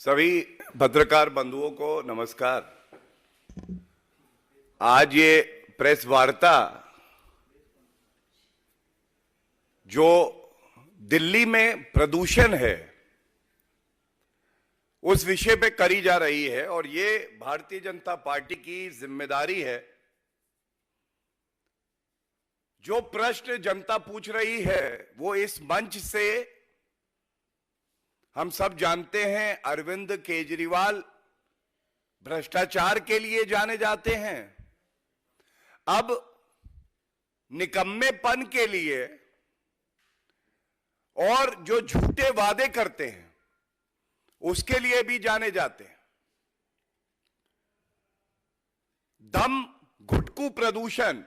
सभी पत्रकार बंधुओं को नमस्कार। आज ये प्रेस वार्ता जो दिल्ली में प्रदूषण है उस विषय पे करी जा रही है और ये भारतीय जनता पार्टी की जिम्मेदारी है। जो प्रश्न जनता पूछ रही है वो इस मंच से हम सब जानते हैं। अरविंद केजरीवाल भ्रष्टाचार के लिए जाने जाते हैं, अब निकम्मेपन के लिए और जो झूठे वादे करते हैं उसके लिए भी जाने जाते हैं। दम घुटकू प्रदूषण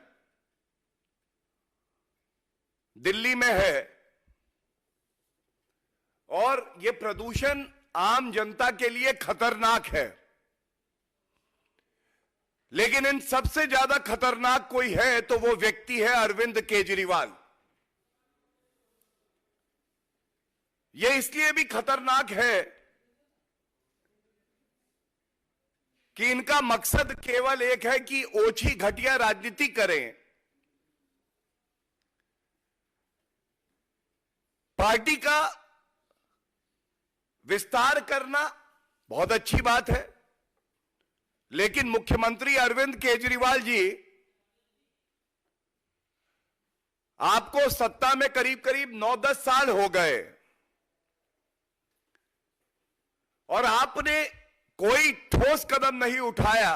दिल्ली में है और यह प्रदूषण आम जनता के लिए खतरनाक है, लेकिन इन सबसे ज्यादा खतरनाक कोई है तो वो व्यक्ति है अरविंद केजरीवाल। यह इसलिए भी खतरनाक है कि इनका मकसद केवल एक है कि ओछी घटिया राजनीति करें, पार्टी का विस्तार करना बहुत अच्छी बात है, लेकिन मुख्यमंत्री अरविंद केजरीवाल जी, आपको सत्ता में करीब करीब 9-10 साल हो गए और आपने कोई ठोस कदम नहीं उठाया।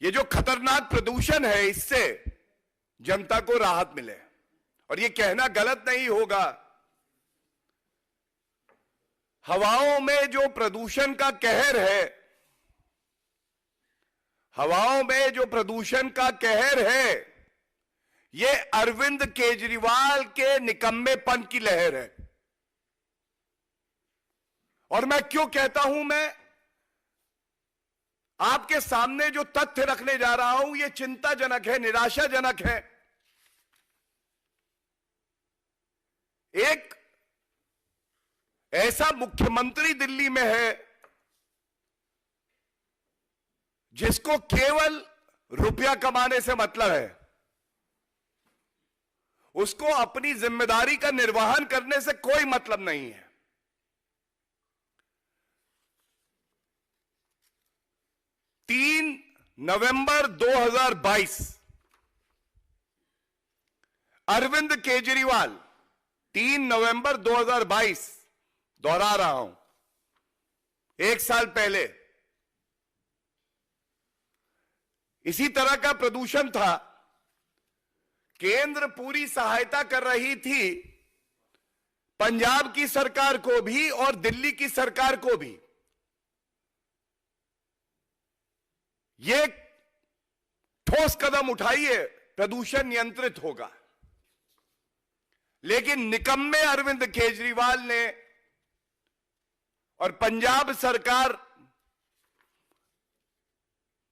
ये जो खतरनाक प्रदूषण है इससे जनता को राहत मिले। और ये कहना गलत नहीं होगा, हवाओं में जो प्रदूषण का कहर है, हवाओं में जो प्रदूषण का कहर है, ये अरविंद केजरीवाल के निकम्मेपन की लहर है। और मैं क्यों कहता हूं, मैं आपके सामने जो तथ्य रखने जा रहा हूं ये चिंताजनक है, निराशाजनक है। एक ऐसा मुख्यमंत्री दिल्ली में है जिसको केवल रुपया कमाने से मतलब है, उसको अपनी जिम्मेदारी का निर्वहन करने से कोई मतलब नहीं है। 3 नवंबर 2022 अरविंद केजरीवाल, 3 नवंबर 2022, दोहरा रहा हूं, 1 साल पहले इसी तरह का प्रदूषण था। केंद्र पूरी सहायता कर रही थी पंजाब की सरकार को भी और दिल्ली की सरकार को भी। ये ठोस कदम उठाइए, प्रदूषण नियंत्रित होगा। लेकिन निकम्मे अरविंद केजरीवाल ने और पंजाब सरकार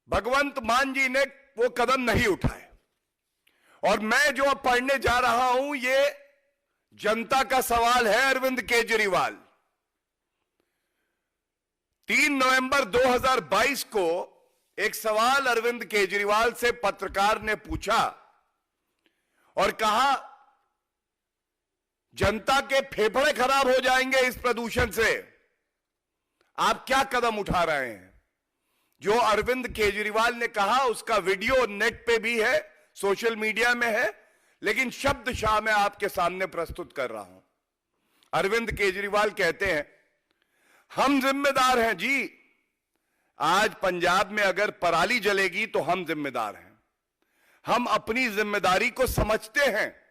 भगवंत मान जी ने वो कदम नहीं उठाए। और मैं जो अब पढ़ने जा रहा हूं ये जनता का सवाल है। अरविंद केजरीवाल, 3 नवंबर 2022 को एक सवाल अरविंद केजरीवाल से पत्रकार ने पूछा और कहा जनता के फेफड़े खराब हो जाएंगे इस प्रदूषण से, आप क्या कदम उठा रहे हैं। जो अरविंद केजरीवाल ने कहा उसका वीडियो नेट पे भी है, सोशल मीडिया में है, लेकिन शब्दशः मैं आपके सामने प्रस्तुत कर रहा हूं। अरविंद केजरीवाल कहते हैं, हम जिम्मेदार हैं जी, आज पंजाब में अगर पराली जलेगी तो हम जिम्मेदार हैं। हम अपनी जिम्मेदारी को समझते हैं,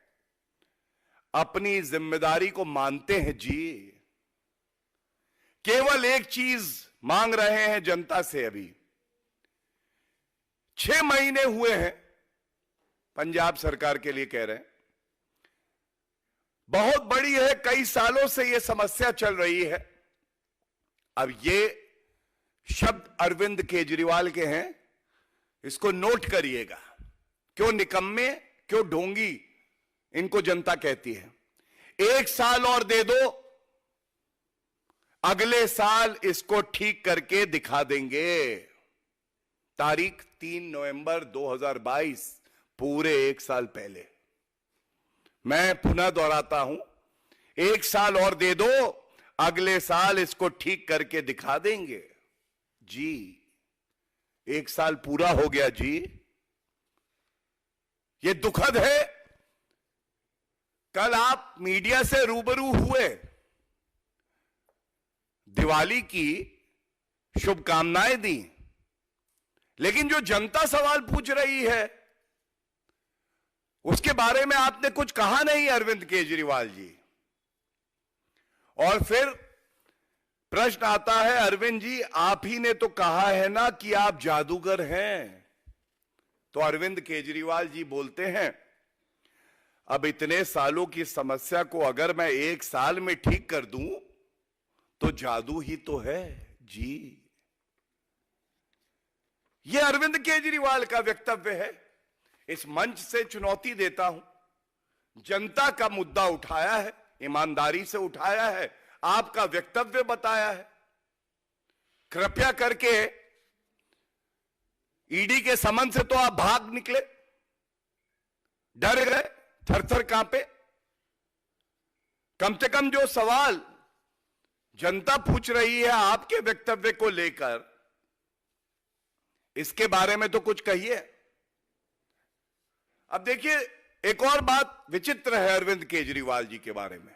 अपनी जिम्मेदारी को मानते हैं जी। केवल एक चीज मांग रहे हैं जनता से। अभी 6 महीने हुए हैं, पंजाब सरकार के लिए कह रहे हैं, बहुत बड़ी है, कई सालों से यह समस्या चल रही है। अब ये शब्द अरविंद केजरीवाल के हैं, इसको नोट करिएगा। क्यों निकम्मे, क्यों ढोंगी इनको जनता कहती है। 1 साल और दे दो, अगले साल इसको ठीक करके दिखा देंगे। तारीख 3 नवंबर 2022, पूरे 1 साल पहले। मैं पुनः दोहराता हूं, 1 साल और दे दो, अगले साल इसको ठीक करके दिखा देंगे। जी 1 साल पूरा हो गया जी। ये दुखद है। कल आप मीडिया से रूबरू हुए, दिवाली की शुभकामनाएं दी, लेकिन जो जनता सवाल पूछ रही है उसके बारे में आपने कुछ कहा नहीं, अरविंद केजरीवाल जी। और फिर प्रश्न आता है, अरविंद जी आप ही ने तो कहा है ना कि आप जादूगर हैं। तो अरविंद केजरीवाल जी बोलते हैं, अब इतने सालों की समस्या को अगर मैं 1 साल में ठीक कर दूं तो जादू ही तो है जी। यह अरविंद केजरीवाल का वक्तव्य है। इस मंच से चुनौती देता हूं, जनता का मुद्दा उठाया है, ईमानदारी से उठाया है, आपका वक्तव्य बताया है। कृपया करके ईडी के समन से तो आप भाग निकले, डर गए, थर-थर कांपे। कम से कम जो सवाल जनता पूछ रही है आपके वक्तव्य को लेकर, इसके बारे में तो कुछ कहिए। अब देखिए, एक और बात विचित्र है अरविंद केजरीवाल जी के बारे में।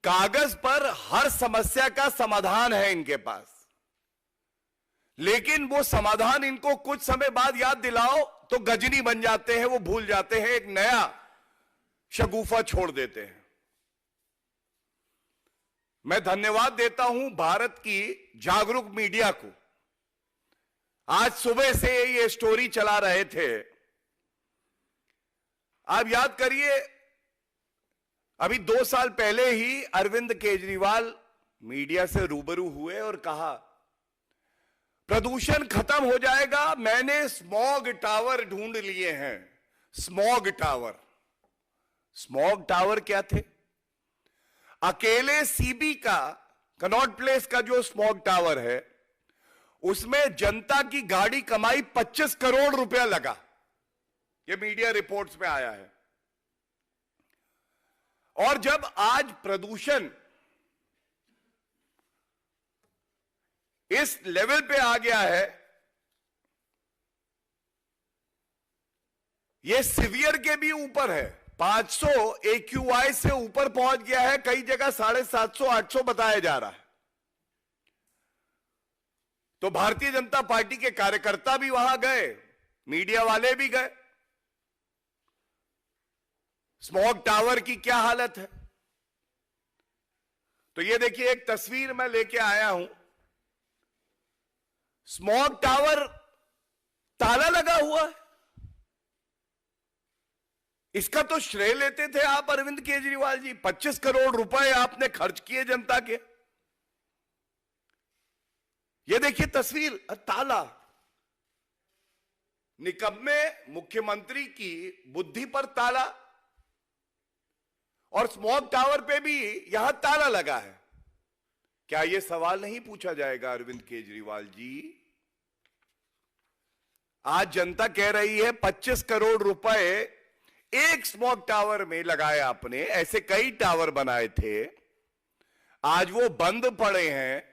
कागज पर हर समस्या का समाधान है इनके पास, लेकिन वो समाधान इनको कुछ समय बाद याद दिलाओ तो गजनी बन जाते हैं, वो भूल जाते हैं, एक नया शगुफा छोड़ देते हैं। मैं धन्यवाद देता हूं भारत की जागरूक मीडिया को। आज सुबह से ये स्टोरी चला रहे थे। आप याद करिए, अभी 2 साल पहले ही अरविंद केजरीवाल मीडिया से रूबरू हुए और कहा प्रदूषण खत्म हो जाएगा, मैंने स्मॉग टावर ढूंढ लिए हैं। स्मॉग टावर, स्मॉग टावर क्या थे? अकेले सीबी का, कनॉट प्लेस का जो स्मॉग टावर है, उसमें जनता की गाड़ी कमाई 25 करोड़ रुपया लगा। यह मीडिया रिपोर्ट्स में आया है। और जब आज प्रदूषण इस लेवल पे आ गया है, यह सीवियर के भी ऊपर है, 500 AQI से ऊपर पहुंच गया है, कई जगह 750 800 बताया जा रहा है। तो भारतीय जनता पार्टी के कार्यकर्ता भी वहां गए, मीडिया वाले भी गए। स्मॉग टावर की क्या हालत है? तो ये देखिए, एक तस्वीर मैं लेके आया हूं। स्मॉग टावर ताला लगा हुआ है। इसका तो श्रेय लेते थे आप अरविंद केजरीवाल जी। 25 करोड़ रुपए आपने खर्च किए जनता के। ये देखिए तस्वीर, ताला। निकम्मे मुख्यमंत्री की बुद्धि पर ताला, और स्मॉग टावर पे भी यहां ताला लगा है। क्या यह सवाल नहीं पूछा जाएगा अरविंद केजरीवाल जी? आज जनता कह रही है 25 करोड़ रुपए एक स्मॉग टावर में लगाए आपने, ऐसे कई टावर बनाए थे, आज वो बंद पड़े हैं।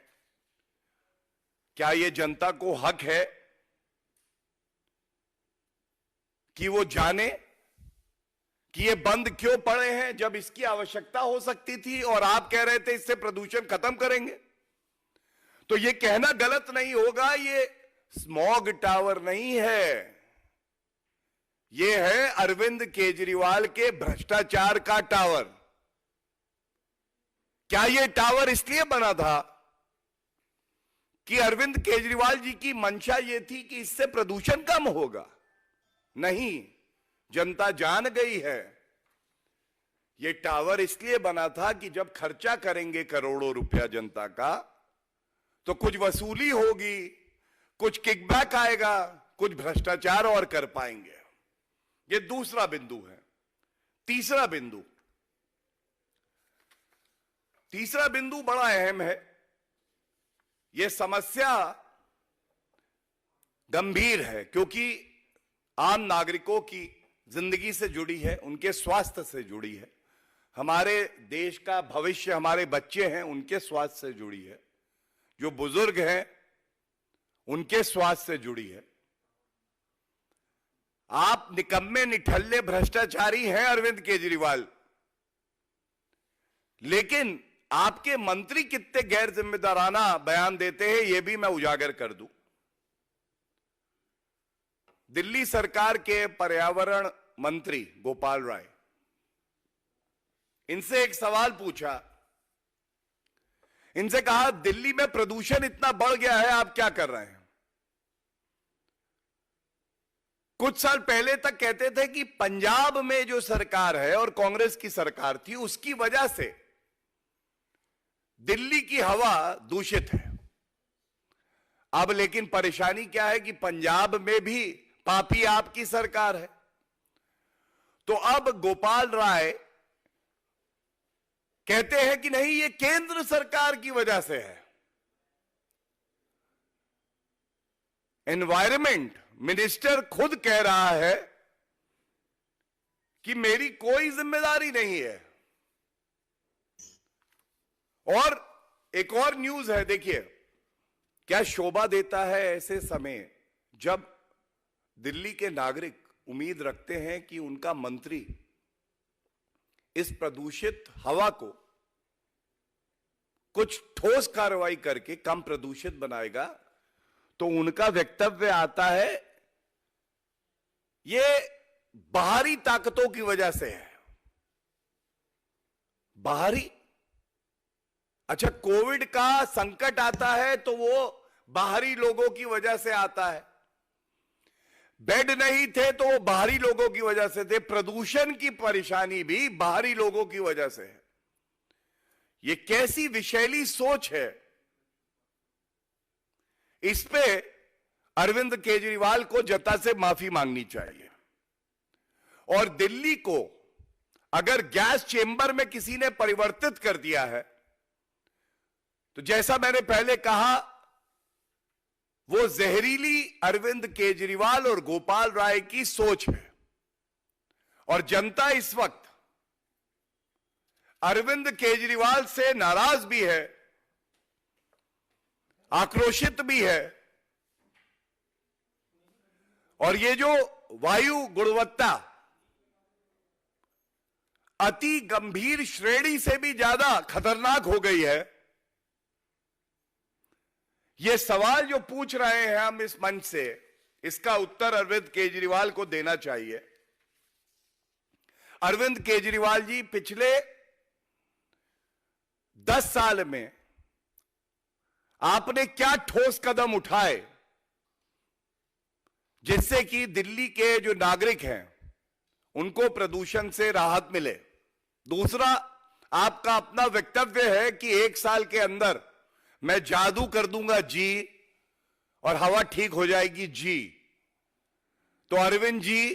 क्या ये जनता को हक है कि वो जाने कि ये बंद क्यों पड़े हैं जब इसकी आवश्यकता हो सकती थी, और आप कह रहे थे इससे प्रदूषण खत्म करेंगे? तो ये कहना गलत नहीं होगा, ये स्मॉग टावर नहीं है, ये है अरविंद केजरीवाल के भ्रष्टाचार का टावर। क्या ये टावर इसलिए बना था कि अरविंद केजरीवाल जी की मंशा ये थी कि इससे प्रदूषण कम होगा? नहीं, जनता जान गई है। ये टावर इसलिए बना था कि जब खर्चा करेंगे करोड़ों रुपया जनता का, तो कुछ वसूली होगी, कुछ किकबैक आएगा, कुछ भ्रष्टाचार और कर पाएंगे। ये दूसरा बिंदु है। तीसरा बिंदु बड़ा अहम है। यह समस्या गंभीर है क्योंकि आम नागरिकों की जिंदगी से जुड़ी है, उनके स्वास्थ्य से जुड़ी है, हमारे देश का भविष्य, हमारे बच्चे हैं उनके स्वास्थ्य से जुड़ी है, जो बुजुर्ग हैं उनके स्वास्थ्य से जुड़ी है। आप निकम्मे निठल्ले भ्रष्टाचारी हैं अरविंद केजरीवाल, लेकिन आपके मंत्री कितने गैर जिम्मेदाराना बयान देते हैं यह भी मैं उजागर कर दूं। दिल्ली सरकार के पर्यावरण मंत्री गोपाल राय, इनसे एक सवाल पूछा, इनसे कहा दिल्ली में प्रदूषण इतना बढ़ गया है, आप क्या कर रहे हैं? कुछ साल पहले तक कहते थे कि पंजाब में जो सरकार है और कांग्रेस की सरकार थी उसकी वजह से दिल्ली की हवा दूषित है। अब लेकिन परेशानी क्या है कि पंजाब में भी पापी आपकी सरकार है। तो अब गोपाल राय कहते हैं कि नहीं, ये केंद्र सरकार की वजह से है। एनवायरमेंट मिनिस्टर खुद कह रहा है कि मेरी कोई जिम्मेदारी नहीं है। और एक और न्यूज है, देखिए क्या शोभा देता है ऐसे समय जब दिल्ली के नागरिक उम्मीद रखते हैं कि उनका मंत्री इस प्रदूषित हवा को कुछ ठोस कार्रवाई करके कम प्रदूषित बनाएगा, तो उनका वक्तव्य आता है ये बाहरी ताकतों की वजह से है। बाहरी, अच्छा कोविड का संकट आता है तो वो बाहरी लोगों की वजह से आता है। बेड नहीं थे तो वो बाहरी लोगों की वजह से थे। प्रदूषण की परेशानी भी बाहरी लोगों की वजह से है। ये कैसी विशैली सोच है? इस पे अरविंद केजरीवाल को जनता से माफी मांगनी चाहिए। और दिल्ली को अगर गैस चेंबर में किसी ने परिवर्तित कर दिया है तो जैसा मैंने पहले कहा, वो जहरीली अरविंद केजरीवाल और गोपाल राय की सोच है। और जनता इस वक्त अरविंद केजरीवाल से नाराज भी है, आक्रोशित भी है। और ये जो वायु गुणवत्ता अति गंभीर श्रेणी से भी ज्यादा खतरनाक हो गई है, ये सवाल जो पूछ रहे हैं हम इस मंच से, इसका उत्तर अरविंद केजरीवाल को देना चाहिए। अरविंद केजरीवाल जी, पिछले 10 साल में आपने क्या ठोस कदम उठाए जिससे कि दिल्ली के जो नागरिक हैं उनको प्रदूषण से राहत मिले? दूसरा, आपका अपना वक्तव्य है कि 1 साल के अंदर मैं जादू कर दूंगा जी और हवा ठीक हो जाएगी जी। तो अरविंद जी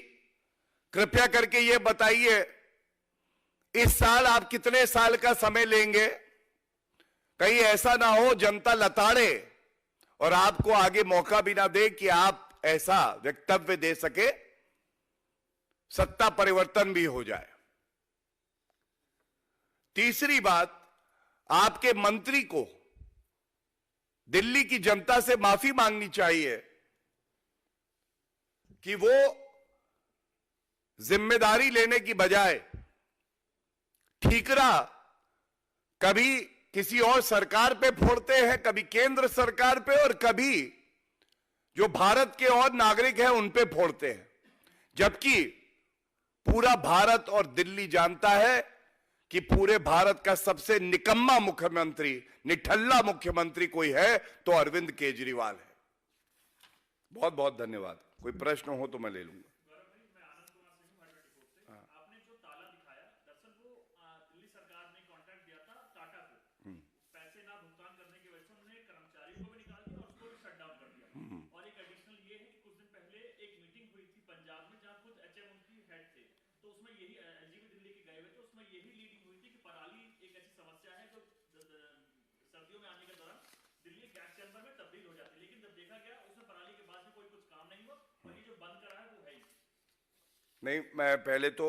कृपया करके ये बताइए, इस साल आप कितने साल का समय लेंगे? कहीं ऐसा ना हो जनता लताड़े और आपको आगे मौका भी ना दे कि आप ऐसा वक्तव्य दे सके, सत्ता परिवर्तन भी हो जाए। तीसरी बात, आपके मंत्री को दिल्ली की जनता से माफी मांगनी चाहिए कि वो जिम्मेदारी लेने की बजाय ठीकरा कभी किसी और सरकार पे फोड़ते हैं, कभी केंद्र सरकार पे और कभी जो भारत के और नागरिक हैं उन पे फोड़ते हैं। जबकि पूरा भारत और दिल्ली जानता है कि पूरे भारत का सबसे निकम्मा मुख्यमंत्री, निठल्ला मुख्यमंत्री कोई है तो अरविंद केजरीवाल है। बहुत बहुत धन्यवाद। कोई प्रश्न हो तो मैं ले लूंगा। आपने जो ताला दिखाया, दरअसल वो दिल्ली सरकार ने कॉन्ट्रैक्ट दिया था टाटा को, पैसे ना भुगतान करने की वजह से उन्होंने कर्मचारियों को भी निकाल दिया और उसको भी शट डाउन कर दिया। और एक एडिशनल ये है कि कुछ दिन पहले एक मीटिंग हुई थी पंजाब में जहां खुद एचएम उनकी नहीं, मैं पहले तो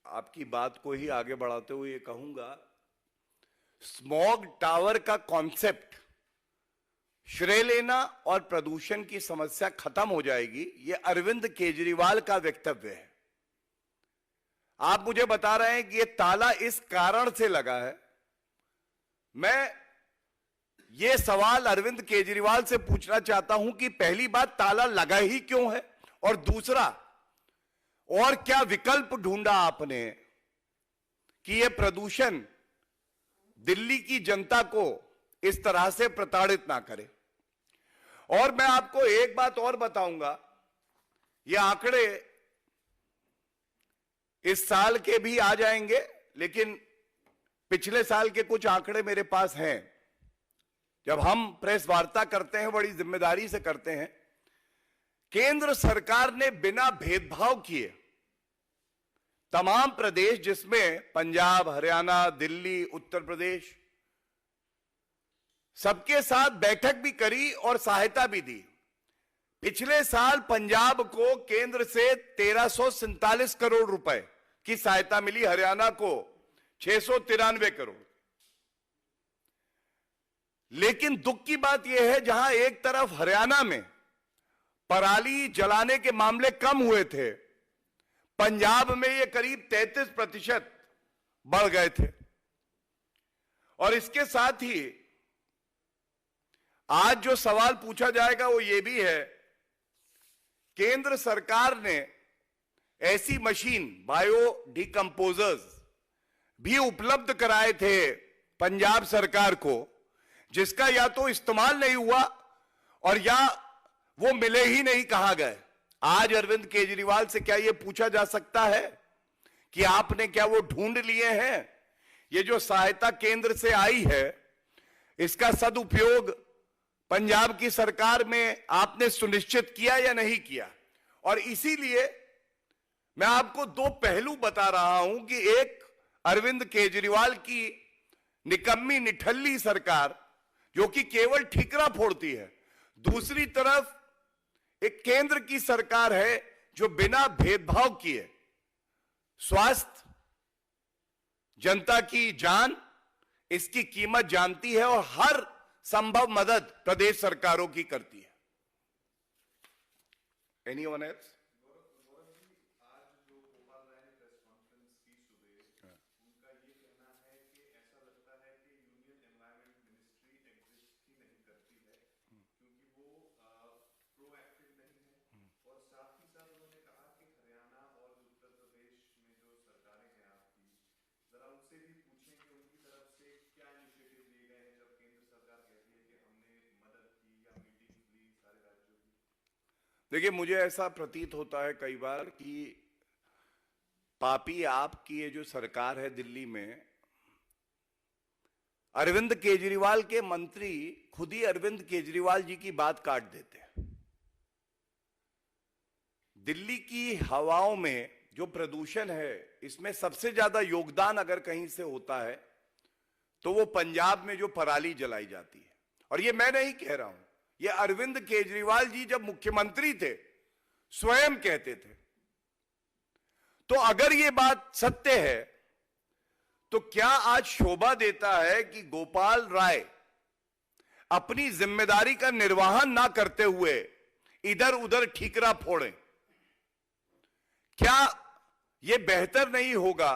आपकी बात को ही आगे बढ़ाते हुए ये कहूंगा, स्मॉग टावर का कॉन्सेप्ट श्रेय लेना और प्रदूषण की समस्या खत्म हो जाएगी, ये अरविंद केजरीवाल का वक्तव्य है। आप मुझे बता रहे हैं कि ये ताला इस कारण से लगा है। मैं ये सवाल अरविंद केजरीवाल से पूछना चाहता हूं कि पहली बात, ताला लगा ही क्यों है, और दूसरा, और क्या विकल्प ढूंढा आपने कि यह प्रदूषण दिल्ली की जनता को इस तरह से प्रताड़ित ना करे। और मैं आपको एक बात और बताऊंगा, ये आंकड़े इस साल के भी आ जाएंगे, लेकिन पिछले साल के कुछ आंकड़े मेरे पास हैं। जब हम प्रेस वार्ता करते हैं बड़ी जिम्मेदारी से करते हैं। केंद्र सरकार ने बिना भेदभाव किए तमाम प्रदेश, जिसमें पंजाब, हरियाणा, दिल्ली, उत्तर प्रदेश, सबके साथ बैठक भी करी और सहायता भी दी। पिछले साल पंजाब को केंद्र से 1347 करोड़ रुपए की सहायता मिली, हरियाणा को 693 करोड़। लेकिन दुख की बात यह है, जहां एक तरफ हरियाणा में पराली जलाने के मामले कम हुए थे, पंजाब में ये करीब 33% बढ़ गए थे। और इसके साथ ही आज जो सवाल पूछा जाएगा वो ये भी है, केंद्र सरकार ने ऐसी मशीन, बायो डिकम्पोजर्स भी उपलब्ध कराए थे पंजाब सरकार को, जिसका या तो इस्तेमाल नहीं हुआ और या वो मिले ही नहीं कहा गए। आज अरविंद केजरीवाल से क्या यह पूछा जा सकता है कि आपने क्या वो ढूंढ लिए हैं? ये जो सहायता केंद्र से आई है, इसका सदुपयोग पंजाब की सरकार में आपने सुनिश्चित किया या नहीं किया? और इसीलिए मैं आपको दो पहलू बता रहा हूं कि एक, अरविंद केजरीवाल की निकम्मी निठल्ली सरकार जो कि केवल ठीकरा फोड़ती है, दूसरी तरफ एक केंद्र की सरकार है जो बिना भेदभाव किए स्वास्थ्य, जनता की जान, इसकी कीमत जानती है और हर संभव मदद प्रदेश सरकारों की करती है। Anyone else? देखिए, मुझे ऐसा प्रतीत होता है कई बार कि पापी आपकी ये जो सरकार है दिल्ली में, अरविंद केजरीवाल के मंत्री खुद ही अरविंद केजरीवाल जी की बात काट देते हैं। दिल्ली की हवाओं में जो प्रदूषण है, इसमें सबसे ज्यादा योगदान अगर कहीं से होता है तो वो पंजाब में जो पराली जलाई जाती है। और ये मैं नहीं कह रहा हूं, ये अरविंद केजरीवाल जी जब मुख्यमंत्री थे स्वयं कहते थे। तो अगर ये बात सत्य है तो क्या आज शोभा देता है कि गोपाल राय अपनी जिम्मेदारी का निर्वहन ना करते हुए इधर उधर ठीकरा फोड़ें? क्या यह बेहतर नहीं होगा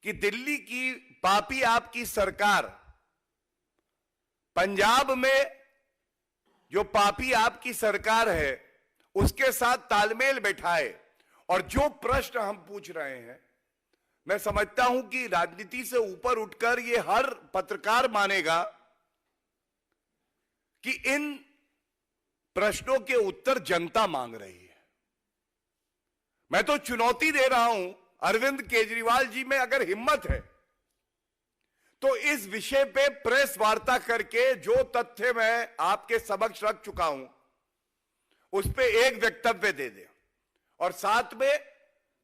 कि दिल्ली की पापी आपकी सरकार पंजाब में जो पापी आपकी सरकार है उसके साथ तालमेल बैठाए? और जो प्रश्न हम पूछ रहे हैं, मैं समझता हूं कि राजनीति से ऊपर उठकर ये हर पत्रकार मानेगा कि इन प्रश्नों के उत्तर जनता मांग रही है। मैं तो चुनौती दे रहा हूं अरविंद केजरीवाल जी में अगर हिम्मत है तो इस विषय पे प्रेस वार्ता करके जो तथ्य मैं आपके समक्ष रख चुका हूं उस पे एक वक्तव्य दे दे। और साथ में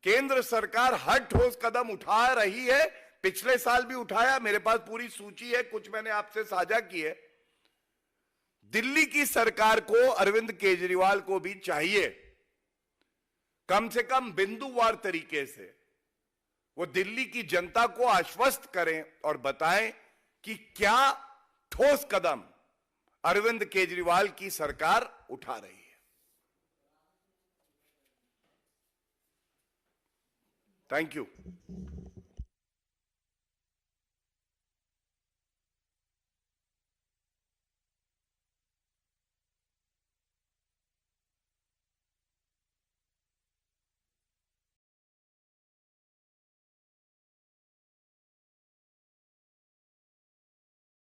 केंद्र सरकार हर ठोस कदम उठा रही है, पिछले साल भी उठाया, मेरे पास पूरी सूची है, कुछ मैंने आपसे साझा की है। दिल्ली की सरकार को, अरविंद केजरीवाल को भी चाहिए कम से कम बिंदुवार तरीके से वो दिल्ली की जनता को आश्वस्त करें और बताएं कि क्या ठोस कदम अरविंद केजरीवाल की सरकार उठा रही है। Thank you.